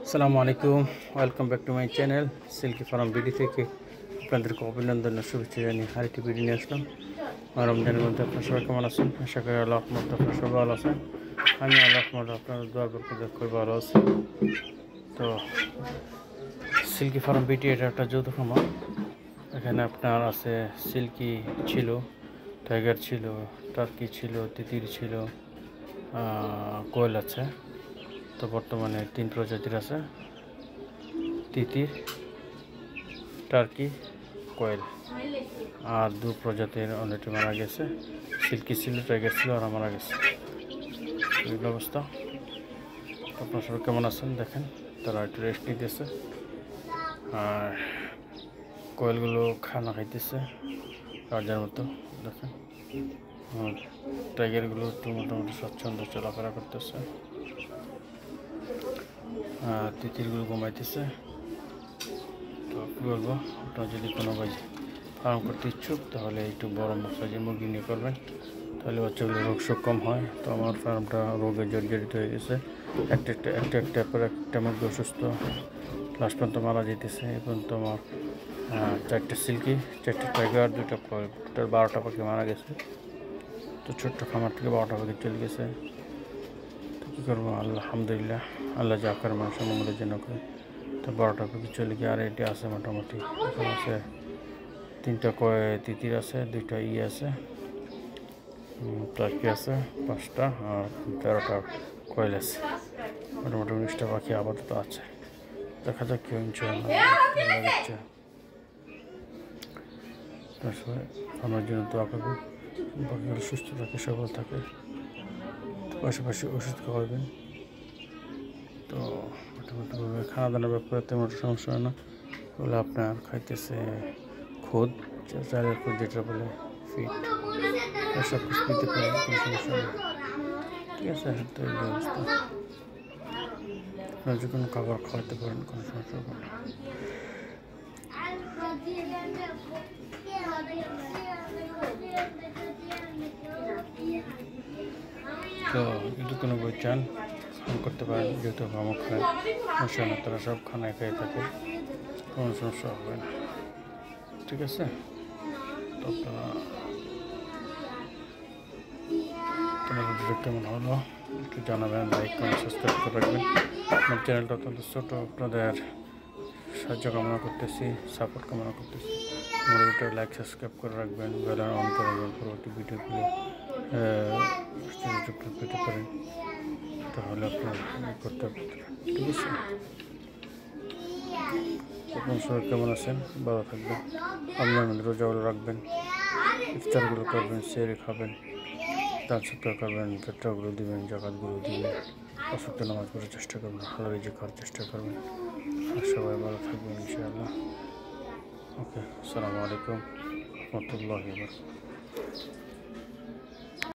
আসসালামু আলাইকুম, welcome back to my channel Silky Farm BD থেকে আপনাদেরকে অভিনন্দন ও শুভেচ্ছা জানিয়ে আরেকটি ভিডিও নিয়ে আসলাম। রমজানের মধ্যে আপনার সবাই কেমন আছেন? আশা করি আল্লাহ রহমতে আপনার সবাই ভালো আছেন। আমি আল্লাহ রহমতে আপনার দোয়া বরকতে খুব ভালো আছি। তো সিল্কি ফার্ম বিডি এটা একটা যৌথ খামার। এখানে আপনার আছে সিল্কি ছিল, টাইগার ছিল, টার্কি ছিল, তিতির ছিল, কোয়েল আছে। তো বর্তমানে 3 প্রজাতির আছে: তিতির, টার্কি, কোয়েল। আর 2 প্রজাতির অলরেডি মারা গেছে। সিল্কি ছিল, টাইগার ছিল, আর মারা গেছে। এই অবস্থা। আপনার সবাই কেমন আছেন দেখেন, তারা একটু রেস্ট নিতেছে। আর কোয়েলগুলো খানা খাইতেছে রাজার মতো দেখেন। টাইগারগুলো একটু মোটামুটি স্বচ্ছন্দ চলাফেরা করতেছে। তিতিরগুলো ঘুমাইতেছে। তো কী বলবো, আপনারা যদি কোনো ফার্ম করতে ইচ্ছুক তাহলে একটু বড় সাইজের মুরগি নিয়ে করবেন, তাহলে বাচ্চাগুলো রোগ শোক কম হয়। তো আমার ফার্মটা রোগে জর্জরিত হয়ে গেছে। একটা পর একটা মুরগি অসুস্থ, লাস্ট পর্যন্ত মারা যেতেছে। এই পর্যন্ত আমার 4টে সিল্কি, 4টে টাইগার, 2টা কোয়েল, টোটাল 12টা পাখি মারা গেছে। তো ছোট্ট খামার থেকে 12টা পাখি চলে গেছে। তো কী করবো, আলহামদুলিল্লাহ, আল্লাহ যা করে মানুষের মঙ্গলের জন্য করে। তো 12টা পাখি চলে গিয়ে আর এটি আছে মোটামুটি। এখানে আছে 3টা তিতির আছে, 2টা আছে, টার্কি আছে 5টা, আর 13টা কোয়েল আছে। মোটামুটি 19টা পাখি আপাতত আছে। দেখা যাক কেউ ইনশাআল্লাহ দিচ্ছে। তারপরে আমার জন্য দোয়া করবেন, পাখিগুলো সুস্থ থাকে, সবল থাকে, পাশাপাশি ওষুধ খাওয়াবেন। তো মোটামুটিভাবে খাওয়া দাওয়ার ব্যাপারে তেমন সমস্যা হয় না। ওগুলো আপনার খাইতেছে খুদ, চালের খুদ যেটা বলে ফিট, সব কিছু দিতে পারেন, কোনো সমস্যা নেই। ঠিক আছে? তো এই অবস্থা। আপনার যে কোনো খাবার খাওয়াতে পারেন, কোনো সমস্যা হবে না। তো যদি কোনো বই চান ফার্ম করতে পারেন, যেহেতু ফার্মও খায় সমস্যা না, তারা সব খানায় খেয়ে থাকে, কোনো সমস্যা হবে না। ঠিক আছে? তো আপনারা তোমার ভিডিও কেমন হলো একটু জানাবেন, লাইক কমেন্ট সাবস্ক্রাইব করে রাখবেন। আমার চ্যানেলটা অত্যন্ত ছোটো, আপনাদের সাহায্য কামনা করতেছি, সাপোর্ট কামনা করতেছি। আমার ভিডিও লাইক সাবস্ক্রাইব করে রাখবেন, বেল অন করে রাখবেন, পরবর্তী ভিডিওগুলো পেতে পারেন। তাহলে আপনার করতে পারেন। ঠিক আছে? আপনার সবাই কেমন আছেন? ভালো থাকবেন। আপনার মধ্যে রোজাগুলো রাখবেন, ইফতারগুলো করবেন, সেহরি খাবেন, দান সৎকার করবেন, ফিতরাগুলো দিবেন, জাকাতগুলো দিবেন, অসুস্থ নামাজ পড়ার চেষ্টা করবেন, ভালো রিজিক খাওয়ার চেষ্টা করবেন। আর সবাই ভালো থাকবেন ইনশাআল্লাহ। ওকে, আসসালামু আলাইকুম রহমতুল্লাহি ওয়া বারাকাতুহু।